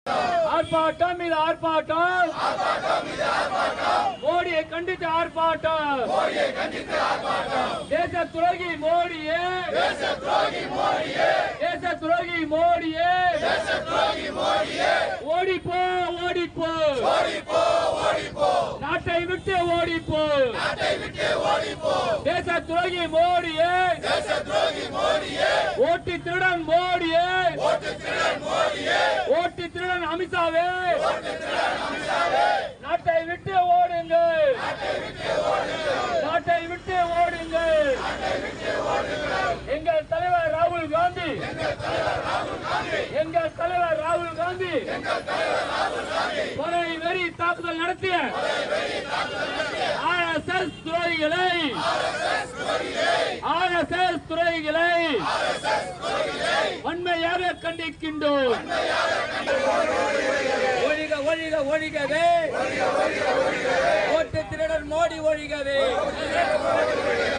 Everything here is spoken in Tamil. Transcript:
ஆர்ப்பாட்டம் இது ஆர்ப்பாட்டம், மோடியை கண்டித்து ஆர்ப்பாட்டம், தேச துரோகி மோடியே, தேச துரோகி மோடியே, ஓடிப்போ ஓடிப்போ, நாட்டை விட்டு ஓடிப்போ, தேச துரோகி மோடியே, ஓட்டி திருடன் மோடியே, ஓட்டி திருடன் அமித்ஷாவே, நாட்டை விட்டு ஓடுங்கள், நாட்டை விட்டு ஓடுங்கள். எங்கள் தலைவர் ராகுல் காந்தி, எங்கள் தலைவர் ராகுல் காந்தி கொலை வெறி தாக்குதல் நடத்திய RSS துரோகிகளை, RSS துரோகிகளை வன்மையாக கண்டிக்கின்றோம். ஒழிக ஒழிக ஒழிகவே, ஓட்டு திருடன் மோடி ஒழிகவே.